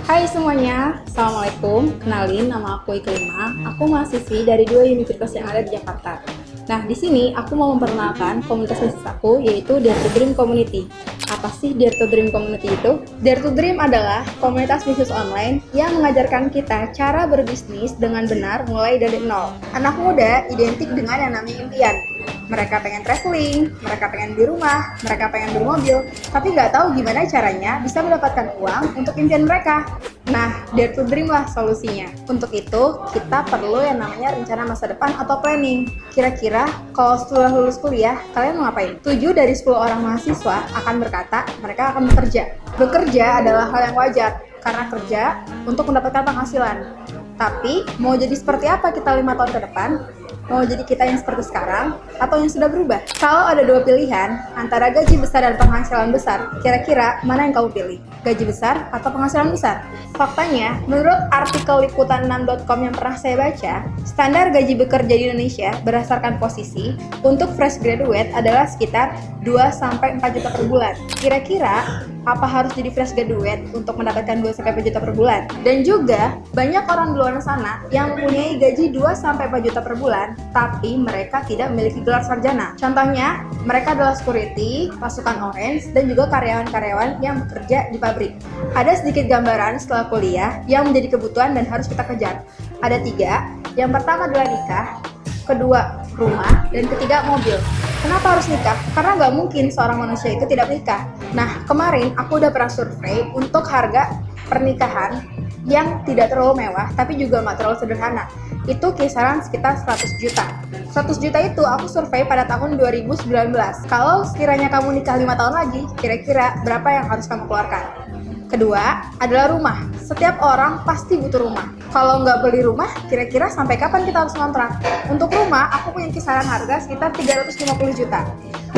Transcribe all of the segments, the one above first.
Hai semuanya, Assalamualaikum. Kenalin, nama aku Iklima. Aku mahasiswi dari dua universitas yang ada di Jakarta. Nah, di sini aku mau memperkenalkan komunitas bisnis aku, yaitu Dare to Dream Community. Apa sih Dare to Dream Community itu? Dare to Dream adalah komunitas bisnis online yang mengajarkan kita cara berbisnis dengan benar mulai dari nol. Anak muda identik dengan yang namanya impian. Mereka pengen traveling, mereka pengen beli rumah, mereka pengen beli mobil, tapi nggak tahu gimana caranya bisa mendapatkan uang untuk impian mereka. Nah, Dare to Dream lah solusinya. Untuk itu, kita perlu yang namanya rencana masa depan atau planning. Kira-kira, kalau setelah lulus kuliah, kalian mau ngapain? 7 dari 10 orang mahasiswa akan berkata mereka akan bekerja. Bekerja adalah hal yang wajar, karena kerja untuk mendapatkan penghasilan. Tapi, mau jadi seperti apa kita 5 tahun ke depan? Mau jadi kita yang seperti sekarang atau yang sudah berubah? Kalau ada dua pilihan antara gaji besar dan penghasilan besar, kira-kira mana yang kamu pilih? Gaji besar atau penghasilan besar? Faktanya, menurut artikel liputan6.com yang pernah saya baca, standar gaji bekerja di Indonesia berdasarkan posisi untuk fresh graduate adalah sekitar 2-4 juta per bulan. Kira-kira apa harus jadi fresh graduate untuk mendapatkan 2-4 juta per bulan? Dan juga, banyak orang di luar sana yang mempunyai gaji 2-4 juta per bulan, tapi mereka tidak memiliki gelar sarjana. Contohnya, mereka adalah security, pasukan orange, dan juga karyawan-karyawan yang bekerja di pabrik. Ada sedikit gambaran setelah kuliah yang menjadi kebutuhan dan harus kita kejar. Ada 3, yang pertama adalah nikah, kedua rumah, dan ketiga mobil. Kenapa harus nikah? Karena nggak mungkin seorang manusia itu tidak menikah. Nah, kemarin aku udah pernah survei untuk harga pernikahan yang tidak terlalu mewah, tapi juga nggak terlalu sederhana. Itu kisaran sekitar 100 juta. 100 juta itu aku survei pada tahun 2019. Kalau sekiranya kamu nikah 5 tahun lagi, kira-kira berapa yang harus kamu keluarkan? Kedua adalah rumah. Setiap orang pasti butuh rumah. Kalau nggak beli rumah, kira-kira sampai kapan kita harus ngontrak? Untuk rumah, aku punya kisaran harga sekitar 350 juta.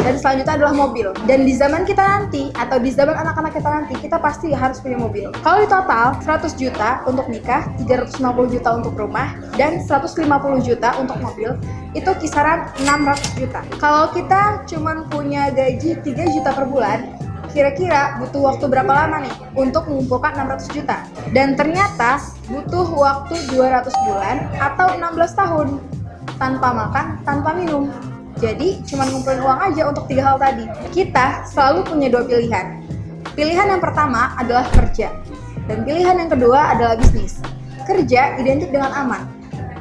Dan selanjutnya adalah mobil. Dan di zaman kita nanti, atau di zaman anak-anak kita nanti, kita pasti harus punya mobil. Kalau di total, 100 juta untuk nikah, 350 juta untuk rumah, dan 150 juta untuk mobil, itu kisaran 600 juta. Kalau kita cuma punya gaji 3 juta per bulan, kira-kira butuh waktu berapa lama nih untuk mengumpulkan 600 juta? Dan ternyata butuh waktu 200 bulan atau 16 tahun tanpa makan, tanpa minum. Jadi cuma ngumpulin uang aja untuk 3 hal tadi. Kita selalu punya 2 pilihan. Pilihan yang pertama adalah kerja, dan pilihan yang kedua adalah bisnis. Kerja identik dengan aman.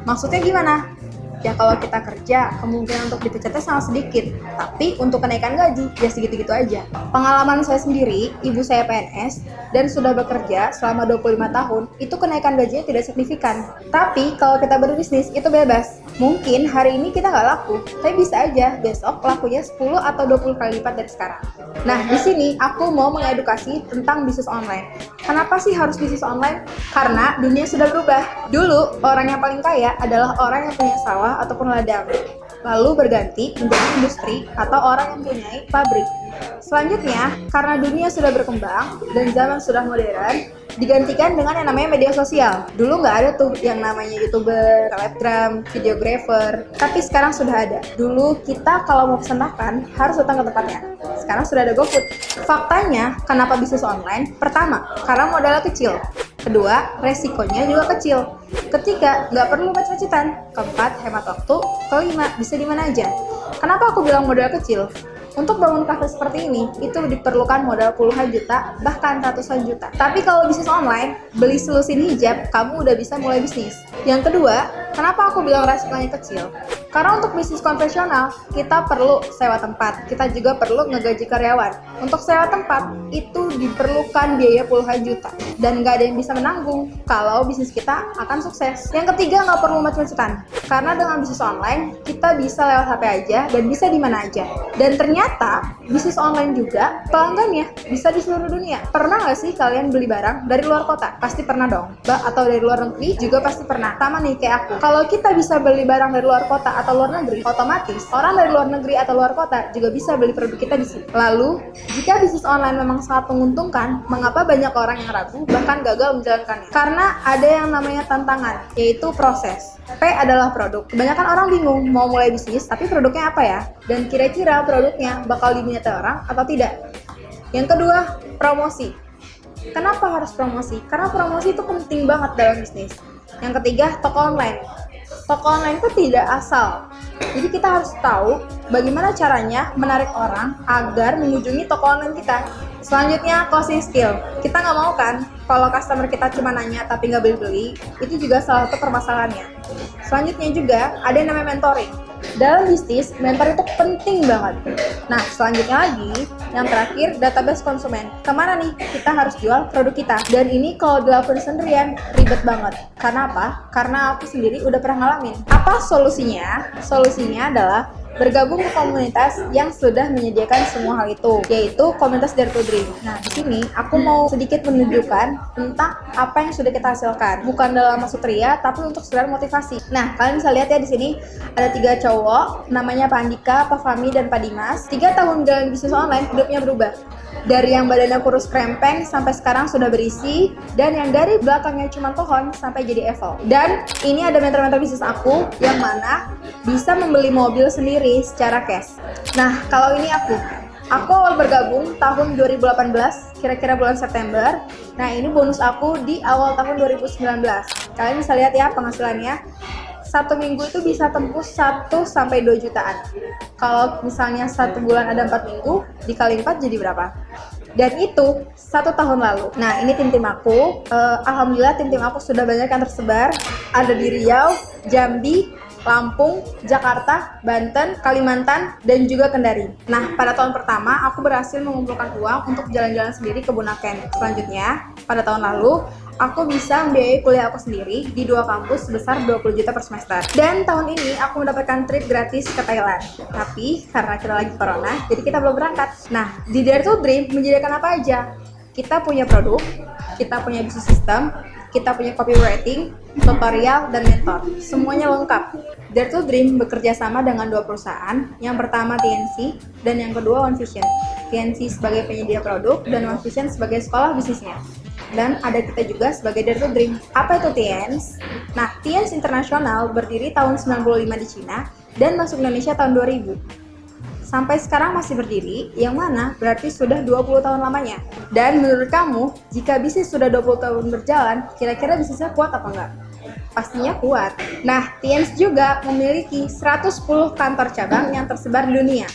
Maksudnya gimana? Ya kalau kita kerja, kemungkinan untuk dipecatnya sangat sedikit. Tapi untuk kenaikan gaji, ya segitu-gitu aja. Pengalaman saya sendiri, ibu saya PNS, dan sudah bekerja selama 25 tahun, itu kenaikan gajinya tidak signifikan. Tapi kalau kita berbisnis, itu bebas. Mungkin hari ini kita nggak laku, tapi bisa aja besok lakunya 10 atau 20 kali lipat dari sekarang. Nah, di sini aku mau mengedukasi tentang bisnis online. Kenapa sih harus bisnis online? Karena dunia sudah berubah. Dulu, orang yang paling kaya adalah orang yang punya sawah ataupun ladang. Lalu berganti menjadi industri atau orang yang punya pabrik. Selanjutnya, karena dunia sudah berkembang dan zaman sudah modern, digantikan dengan yang namanya media sosial. Dulu nggak ada tuh yang namanya YouTuber, selebgram, videographer, tapi sekarang sudah ada. Dulu kita kalau mau pesan makan harus datang ke tempatnya. Sekarang sudah ada GoFood. Faktanya, kenapa bisnis online? Pertama, karena modalnya kecil. Kedua, resikonya juga kecil. Ketiga, nggak perlu macet-macetan. Keempat, hemat waktu. Kelima, bisa di mana aja. Kenapa aku bilang modal kecil? Untuk bangun kafe seperti ini, itu diperlukan modal puluhan juta, bahkan ratusan juta. Tapi kalau bisnis online, beli selusin hijab, kamu udah bisa mulai bisnis. Yang kedua, kenapa aku bilang resikonya kecil? Karena untuk bisnis konvensional, kita perlu sewa tempat, kita juga perlu ngegaji karyawan. Untuk sewa tempat, itu diperlukan biaya puluhan juta. Dan nggak ada yang bisa menanggung kalau bisnis kita akan sukses. Yang ketiga, nggak perlu macet-macetan. Karena dengan bisnis online, kita bisa lewat HP aja dan bisa di mana aja. Dan ternyata, bisnis online juga pelanggannya bisa di seluruh dunia. Pernah nggak sih kalian beli barang dari luar kota? Pasti pernah dong. Atau dari luar negeri juga pasti pernah. Sama nih kayak aku. Kalau kita bisa beli barang dari luar kota atau luar negeri, otomatis orang dari luar negeri atau luar kota juga bisa beli produk kita di sini. Lalu, jika bisnis online memang sangat menguntungkan, mengapa banyak orang yang ragu bahkan gagal menjalankannya? Karena ada yang namanya tantangan, yaitu proses. P adalah produk. Kebanyakan orang bingung mau mulai bisnis, tapi produknya apa ya? Dan kira-kira produknya bakal diminati orang atau tidak? Yang kedua, promosi. Kenapa harus promosi? Karena promosi itu penting banget dalam bisnis. Yang ketiga, toko online. Toko online itu tidak asal. Jadi kita harus tahu bagaimana caranya menarik orang agar mengunjungi toko online kita. Selanjutnya, closing skill. Kita nggak mau kan kalau customer kita cuma nanya tapi nggak beli-beli, itu juga salah satu permasalahannya. Selanjutnya juga ada yang namanya mentoring. Dalam bisnis, mentor itu penting banget. Nah, selanjutnya lagi, yang terakhir, database konsumen. Kemana nih kita harus jual produk kita? Dan ini kalau dilakukan sendirian, ribet banget. Karena apa? Karena aku sendiri udah pernah ngalamin. Apa solusinya? Solusinya adalah bergabung ke komunitas yang sudah menyediakan semua hal itu, yaitu komunitas Dare to Dream. Nah, di sini aku mau sedikit menunjukkan tentang apa yang sudah kita hasilkan, bukan dalam maksud ria, tapi untuk sekedar motivasi. Nah, kalian bisa lihat ya di sini ada 3 cowok, namanya Pak Andika, Pak Fahmi, dan Pak Dimas. 3 tahun jalan bisnis online, hidupnya berubah. Dari yang badannya kurus krempeng sampai sekarang sudah berisi, dan yang dari belakangnya cuma pohon sampai jadi Evel. Dan ini ada mentor-mentor bisnis aku yang mana bisa membeli mobil sendiri secara cash. Nah, kalau ini aku awal bergabung tahun 2018, kira-kira bulan September. Nah, ini bonus aku di awal tahun 2019. Kalian bisa lihat ya penghasilannya. 1 minggu itu bisa tembus 1-2 jutaan. Kalau misalnya 1 bulan ada 4 minggu, dikali 4 jadi berapa? Dan itu 1 tahun lalu. Nah, ini tim aku. Alhamdulillah tim aku sudah banyak yang tersebar. Ada di Riau, Jambi, Lampung, Jakarta, Banten, Kalimantan, dan juga Kendari. Nah, pada tahun pertama aku berhasil mengumpulkan uang untuk jalan-jalan sendiri ke Bunaken. Selanjutnya, pada tahun lalu aku bisa membiayai kuliah aku sendiri di 2 kampus sebesar 20 juta per semester. Dan tahun ini aku mendapatkan trip gratis ke Thailand. Tapi karena kita lagi corona, jadi kita belum berangkat. Nah, di Dare to Dream menyediakan apa aja? Kita punya produk, kita punya bisnis system, kita punya copywriting, tutorial, dan mentor. Semuanya lengkap. Dare to Dream bekerja sama dengan 2 perusahaan. Yang pertama TNC, dan yang kedua One Vision. TNC sebagai penyedia produk, dan One Vision sebagai sekolah bisnisnya. Dan ada kita juga sebagai Dare to Dream. Apa itu TNC? Nah, TNC Internasional berdiri tahun 95 di Cina, dan masuk Indonesia tahun 2000. Sampai sekarang masih berdiri, yang mana berarti sudah 20 tahun lamanya. Dan menurut kamu, jika bisnis sudah 20 tahun berjalan, kira-kira bisnisnya kuat apa enggak? Pastinya kuat. Nah, TNC juga memiliki 110 kantor cabang yang tersebar di dunia.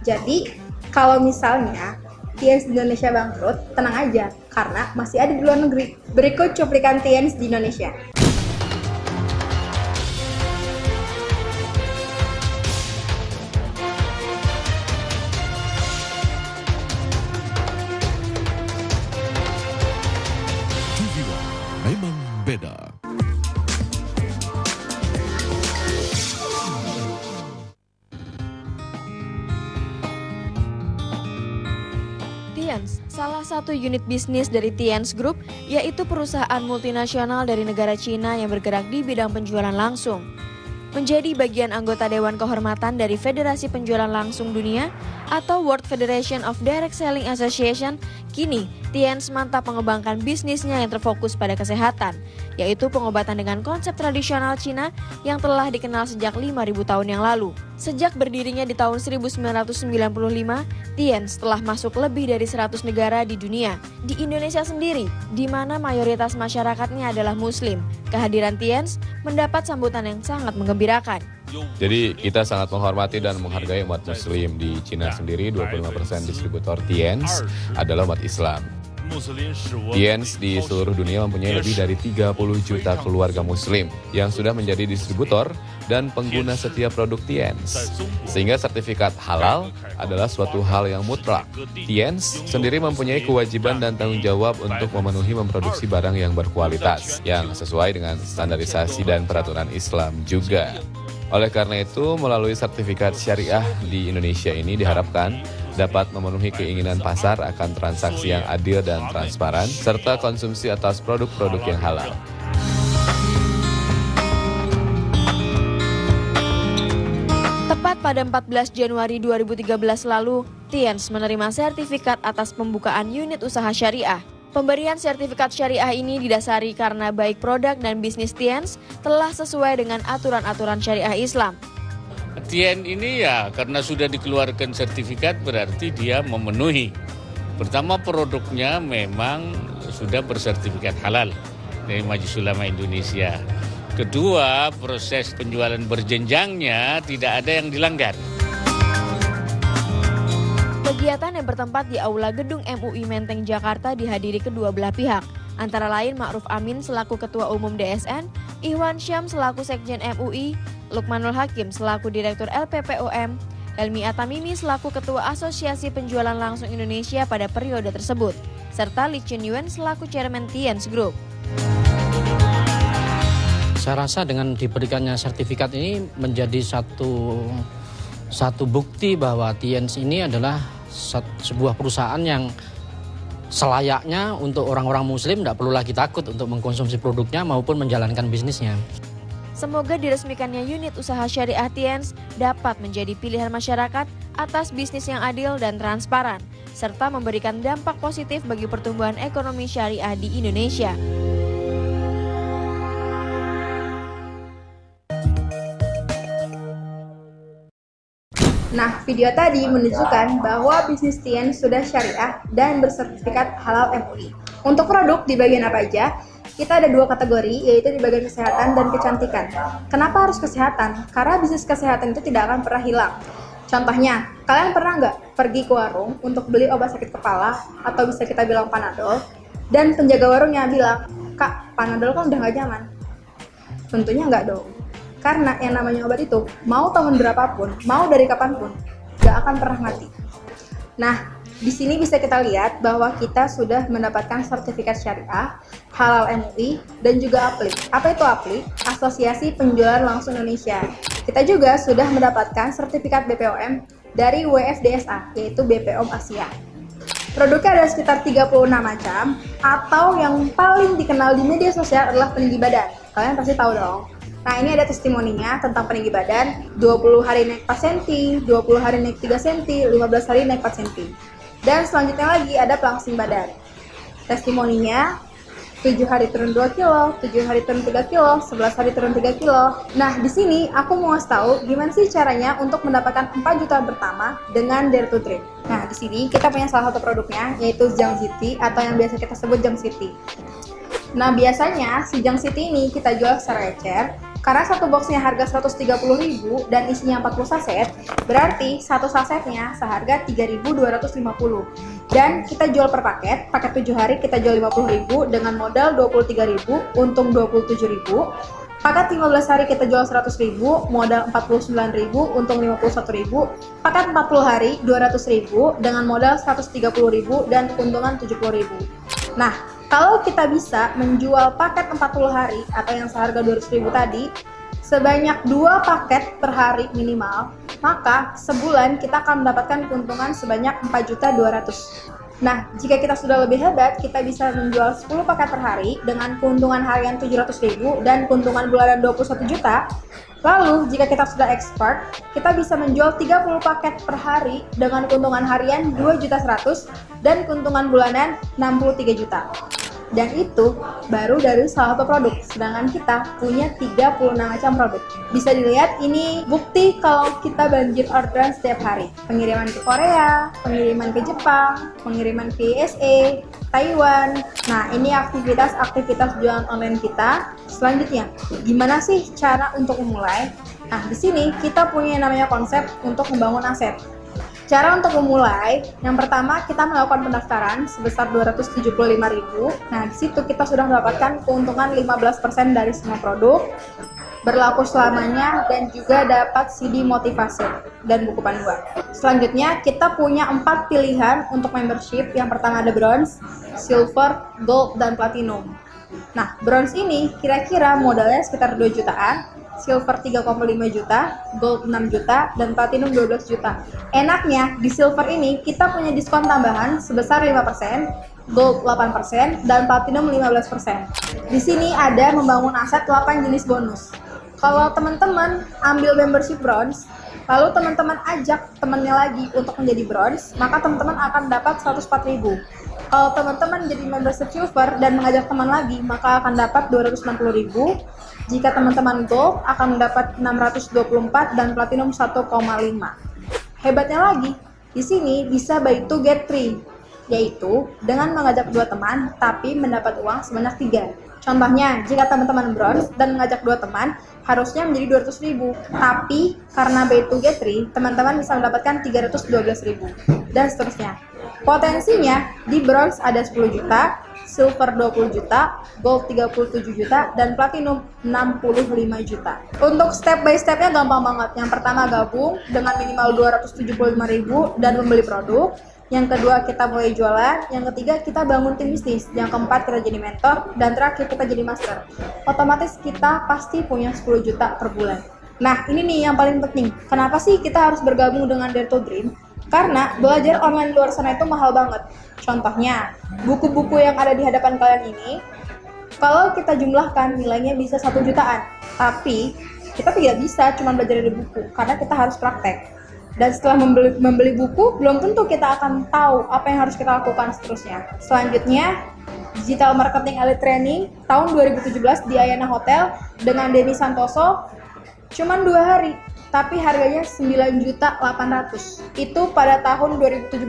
Jadi, kalau misalnya TNC di Indonesia bangkrut, tenang aja, karena masih ada di luar negeri. Berikut cuplikan TNC di Indonesia. Memang beda. Tienz, salah satu unit bisnis dari Tienz Group, yaitu perusahaan multinasional dari negara Cina yang bergerak di bidang penjualan langsung. Menjadi bagian anggota Dewan Kehormatan dari Federasi Penjualan Langsung Dunia atau World Federation of Direct Selling Association, kini Tienz mantap mengembangkan bisnisnya yang terfokus pada kesehatan, yaitu pengobatan dengan konsep tradisional Cina yang telah dikenal sejak 5.000 tahun yang lalu. Sejak berdirinya di tahun 1995, Tienz telah masuk lebih dari 100 negara di dunia. Di Indonesia sendiri, di mana mayoritas masyarakatnya adalah Muslim, kehadiran Tienz mendapat sambutan yang sangat menggembirakan. Jadi kita sangat menghormati dan menghargai umat Muslim. Di Cina sendiri 25% distributor Tienz adalah umat Islam. Tienz di seluruh dunia mempunyai lebih dari 30 juta keluarga Muslim yang sudah menjadi distributor dan pengguna setiap produk Tienz. Sehingga sertifikat halal adalah suatu hal yang mutlak. Tienz sendiri mempunyai kewajiban dan tanggung jawab untuk memenuhi memproduksi barang yang berkualitas, yang sesuai dengan standarisasi dan peraturan Islam juga. Oleh karena itu, melalui sertifikat syariah di Indonesia ini diharapkan dapat memenuhi keinginan pasar akan transaksi yang adil dan transparan, serta konsumsi atas produk-produk yang halal. Tepat pada 14 Januari 2013 lalu, Tienz menerima sertifikat atas pembukaan unit usaha syariah. Pemberian sertifikat syariah ini didasari karena baik produk dan bisnis Tienz telah sesuai dengan aturan-aturan syariah Islam. Tienz ini ya karena sudah dikeluarkan sertifikat berarti dia memenuhi. Pertama produknya memang sudah bersertifikat halal dari Majelis Ulama Indonesia. Kedua, proses penjualan berjenjangnya tidak ada yang dilanggar. Kegiatan yang bertempat di Aula Gedung MUI Menteng Jakarta dihadiri kedua belah pihak, antara lain Ma'ruf Amin selaku Ketua Umum DSN, Ihwan Syam selaku Sekjen MUI, Lukmanul Hakim selaku Direktur LPPOM, Helmi Atamimi selaku Ketua Asosiasi Penjualan Langsung Indonesia pada periode tersebut, serta Lee Chun Yuen selaku Chairman Tiens Group. Saya rasa dengan diberikannya sertifikat ini menjadi satu bukti bahwa Tiens ini adalah sebuah perusahaan yang selayaknya untuk orang-orang muslim tidak perlu lagi takut untuk mengkonsumsi produknya maupun menjalankan bisnisnya. Semoga diresmikannya unit usaha syariah Tiens dapat menjadi pilihan masyarakat atas bisnis yang adil dan transparan, serta memberikan dampak positif bagi pertumbuhan ekonomi syariah di Indonesia. Nah, video tadi menunjukkan bahwa bisnis Tiens sudah syariah dan bersertifikat halal MUI. Untuk produk di bagian apa aja? Kita ada 2 kategori, yaitu di bagian kesehatan dan kecantikan. Kenapa harus kesehatan? Karena bisnis kesehatan itu tidak akan pernah hilang. Contohnya, kalian pernah nggak pergi ke warung untuk beli obat sakit kepala, atau bisa kita bilang Panadol, dan penjaga warungnya bilang, "Kak, Panadol kan udah nggak zaman." Tentunya nggak dong. Karena yang namanya obat itu, mau tahun berapapun, mau dari kapanpun, gak akan pernah mati. Nah, di sini bisa kita lihat bahwa kita sudah mendapatkan sertifikat syariah, halal MUI, dan juga APLI. Apa itu APLI? Asosiasi Penjualan Langsung Indonesia. Kita juga sudah mendapatkan sertifikat BPOM dari WFDSA, yaitu BPOM Asia. Produknya ada sekitar 36 macam, atau yang paling dikenal di media sosial adalah peninggi badan. Kalian pasti tahu dong. Nah, ini ada testimoninya tentang peninggi badan, 20 hari naik 4 cm, 20 hari naik 3 cm, 15 hari naik 4 cm. Dan selanjutnya lagi ada pelangsing badan. Testimoninya, 7 hari turun 2 kilo, 7 hari turun 3 kilo, 11 hari turun 3 kilo. Nah, di sini aku mau ngasih tahu gimana sih caranya untuk mendapatkan 4 juta pertama dengan Dare to Dream. Nah, di sini kita punya salah satu produknya, yaitu Jang City atau yang biasa kita sebut Jang City. Nah, biasanya si Jang City ini kita jual secara ecer. Karena satu boxnya harga 130.000 dan isinya 40 saset, berarti satu sasetnya seharga 3.250. Dan kita jual per paket 7 hari kita jual 50.000 dengan modal 23.000, untung 27.000. Paket 15 hari kita jual 100.000, modal 49.000, untung 51.000. Paket 40 hari 200.000 dengan modal 130.000 dan keuntungan 70.000. Nah, kalau kita bisa menjual paket 40 hari atau yang seharga 200.000 tadi sebanyak 2 paket per hari minimal, maka sebulan kita akan mendapatkan keuntungan sebanyak 4.200.000. Nah, jika kita sudah lebih hebat, kita bisa menjual 10 paket per hari dengan keuntungan harian 700.000 dan keuntungan bulanan 21 juta. Lalu, jika kita sudah expert, kita bisa menjual 30 paket per hari dengan keuntungan harian 2.100.000 dan keuntungan bulanan 63 juta. Dan itu baru dari salah satu produk, sedangkan kita punya 36 macam produk. Bisa dilihat ini bukti kalau kita banjir orderan setiap hari. Pengiriman ke Korea, pengiriman ke Jepang, pengiriman ke USA, Taiwan. Nah, ini aktivitas jualan online kita. Selanjutnya, gimana sih cara untuk memulai? Nah, di sini kita punya yang namanya konsep untuk membangun aset. Cara untuk memulai, yang pertama kita melakukan pendaftaran sebesar 275.000. Nah, di situ kita sudah mendapatkan keuntungan 15% dari semua produk, berlaku selamanya, dan juga dapat CD motivasi dan buku panduan. Selanjutnya, kita punya 4 pilihan untuk membership. Yang pertama ada bronze, silver, gold, dan platinum. Nah, bronze ini kira-kira modalnya sekitar 2 jutaan, silver 3,5 juta, gold 6 juta, dan platinum 12 juta. Enaknya, di silver ini kita punya diskon tambahan sebesar 5%, gold 8%, dan platinum 15%. Di sini ada membangun aset 8 jenis bonus. Kalau teman-teman ambil membership bronze, lalu teman-teman ajak temannya lagi untuk menjadi bronze, maka teman-teman akan dapat 104.000. Kalau teman-teman jadi membership silver dan mengajak teman lagi, maka akan dapat 260.000. Jika teman-teman gold akan mendapat 624 dan platinum 1,5. Hebatnya lagi, di sini bisa buy 2 get 3. yaitu dengan mengajak 2 teman tapi mendapat uang sebanyak 3. Contohnya, jika teman-teman bronze dan mengajak 2 teman, harusnya menjadi 200.000. Tapi karena pay to get 3, teman-teman bisa mendapatkan 312.000 dan seterusnya. Potensinya di bronze ada 10 juta, silver 20 juta, gold 37 juta, dan platinum 65 juta. Untuk step by stepnya gampang banget. Yang pertama gabung dengan minimal 275.000 dan membeli produk. Yang kedua kita mulai jualan. Yang ketiga kita bangun tim bisnis. Yang keempat kita jadi mentor. Dan terakhir kita jadi master. Otomatis kita pasti punya 10 juta per bulan. Nah ini nih yang paling penting. Kenapa sih kita harus bergabung dengan Dare to Dream? Karena belajar online di luar sana itu mahal banget. Contohnya, buku-buku yang ada di hadapan kalian ini, kalau kita jumlahkan nilainya bisa 1 jutaan. Tapi kita tidak bisa cuma belajar dari buku, karena kita harus praktek. Dan setelah membeli buku, belum tentu kita akan tahu apa yang harus kita lakukan seterusnya. Selanjutnya, Digital Marketing Elite Training tahun 2017 di Ayana Hotel dengan Denny Santoso, cuman 2 hari. Tapi harganya 9.800.000. Itu pada tahun 2017.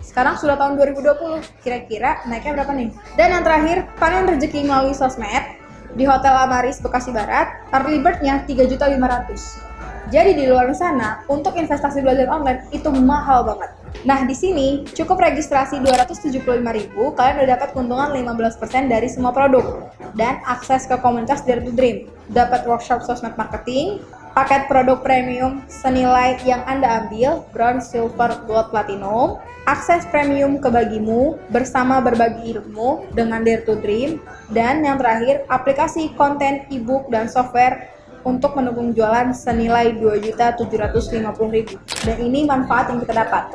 Sekarang sudah tahun 2020. Kira-kira naiknya berapa nih? Dan yang terakhir, panen rezeki melalui sosmed di Hotel Amaris Bekasi Barat. Early bird-nya 3.500.000. Jadi di luar sana, untuk investasi belajar online itu mahal banget. Nah, di sini cukup registrasi 275.000, kalian udah dapat keuntungan 15% dari semua produk dan akses ke komunitas Dare to Dream. Dapat workshop sosmed marketing, paket produk premium senilai yang Anda ambil, bronze, silver, gold, platinum, akses premium ke bagimu bersama berbagi ilmu dengan Dare to Dream, dan yang terakhir, aplikasi konten e-book dan software untuk mendukung jualan senilai 2.750.000. Dan ini manfaat yang kita dapat.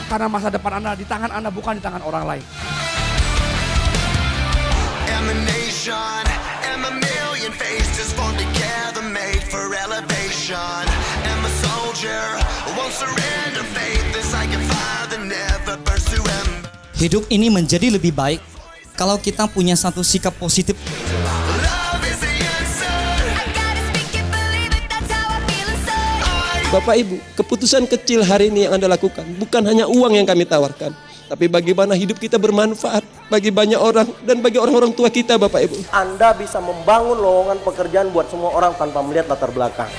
Karena masa depan Anda di tangan Anda, bukan di tangan orang lain. Emanation, and a million faces formed together, made for elevation. I'm a soldier, won't surrender faith. This like a fire that never burns to ember. Hidup ini menjadi lebih baik kalau kita punya satu sikap positif. Love is the answer. I gotta speak it, believe it, that's how I feel inside. Bapak Ibu, keputusan kecil hari ini yang Anda lakukan bukan hanya uang yang kami tawarkan, tapi bagaimana hidup kita bermanfaat bagi banyak orang dan bagi orang-orang tua kita, Bapak Ibu. Anda bisa membangun lowongan pekerjaan buat semua orang tanpa melihat latar belakang.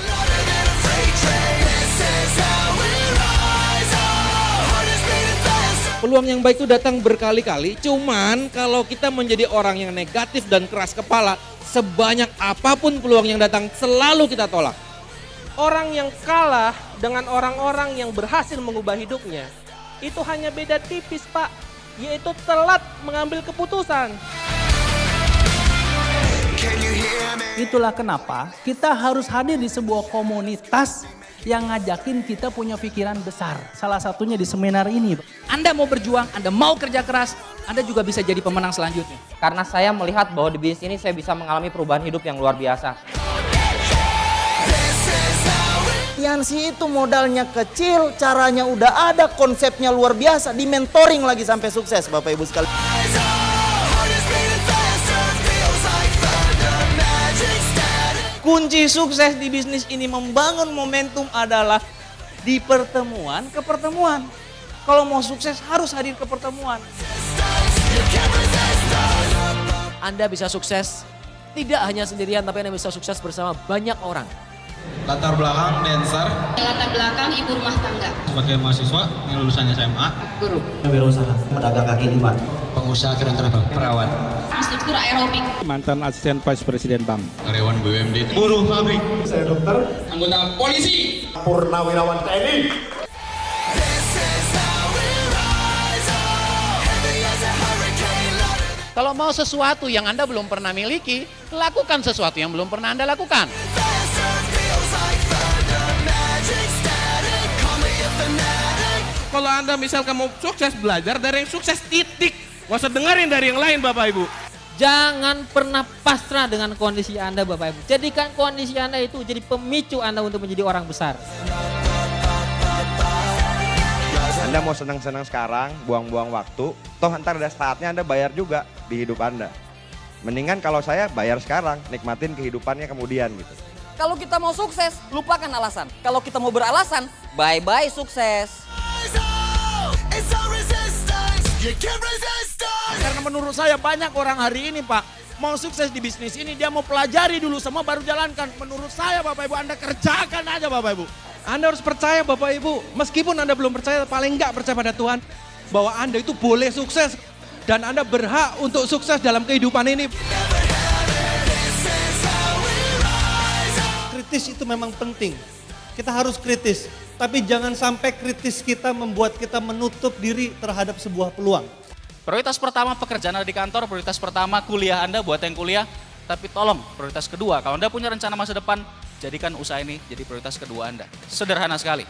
Peluang yang baik itu datang berkali-kali, cuman kalau kita menjadi orang yang negatif dan keras kepala, sebanyak apapun peluang yang datang selalu kita tolak. Orang yang kalah dengan orang-orang yang berhasil mengubah hidupnya, itu hanya beda tipis, Pak, yaitu telat mengambil keputusan. Itulah kenapa kita harus hadir di sebuah komunitas yang ngajakin kita punya pikiran besar. Salah satunya di seminar ini. Anda mau berjuang, Anda mau kerja keras, Anda juga bisa jadi pemenang selanjutnya. Karena saya melihat bahwa di bisnis ini saya bisa mengalami perubahan hidup yang luar biasa. Tiansi itu modalnya kecil, caranya udah ada, konsepnya luar biasa, di mentoring lagi sampai sukses, Bapak Ibu sekalian. Kunci sukses di bisnis ini membangun momentum adalah di pertemuan ke pertemuan. Kalau mau sukses harus hadir ke pertemuan. Anda bisa sukses tidak hanya sendirian, tapi Anda bisa sukses bersama banyak orang. Latar belakang dancer. Latar belakang ibu rumah tangga. Sebagai mahasiswa yang lulusan SMA. Guru. Wirausaha, pedagang kaki lima. Pengusaha keren travel. Perawat. Instruktur aerobik. Mantan asisten vice presiden bank. Karyawan BUMD. Buruh pabrik. Saya dokter. Anggota polisi. Purnawirawan TNI. Kalau mau sesuatu yang Anda belum pernah miliki, lakukan sesuatu yang belum pernah Anda lakukan. Kalau Anda misalkan mau sukses, belajar dari yang sukses, titik. Gak usah dengerin dari yang lain, Bapak Ibu. Jangan pernah pasrah dengan kondisi Anda, Bapak Ibu. Jadikan kondisi Anda itu jadi pemicu Anda untuk menjadi orang besar. Anda mau senang-senang sekarang, buang-buang waktu, toh ntar ada saatnya Anda bayar juga di hidup Anda. Mendingan kalau saya bayar sekarang, nikmatin kehidupannya kemudian gitu. Kalau kita mau sukses, lupakan alasan. Kalau kita mau beralasan, bye-bye sukses. Karena menurut saya banyak orang hari ini Pak, mau sukses di bisnis ini, dia mau pelajari dulu semua baru jalankan. Menurut saya Bapak Ibu, Anda kerjakan aja Bapak Ibu. Anda harus percaya Bapak Ibu, meskipun Anda belum percaya, paling enggak percaya pada Tuhan, bahwa Anda itu boleh sukses, dan Anda berhak untuk sukses dalam kehidupan ini. Kritis itu memang penting, kita harus kritis, tapi jangan sampai kritis kita membuat kita menutup diri terhadap sebuah peluang. Prioritas pertama pekerjaan Anda di kantor, prioritas pertama kuliah Anda buat yang kuliah, tapi tolong prioritas kedua, kalau Anda punya rencana masa depan, jadikan usaha ini jadi prioritas kedua Anda. Sederhana sekali.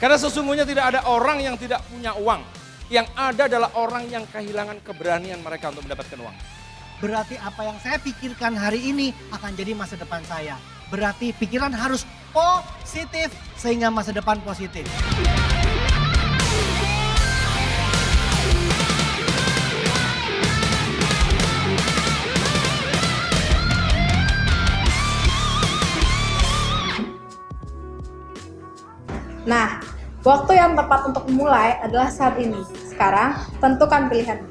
Karena sesungguhnya tidak ada orang yang tidak punya uang. Yang ada adalah orang yang kehilangan keberanian mereka untuk mendapatkan uang. Berarti apa yang saya pikirkan hari ini akan jadi masa depan saya. Berarti pikiran harus positif sehingga masa depan positif. Nah, waktu yang tepat untuk memulai adalah saat ini. Sekarang, tentukan pilihan.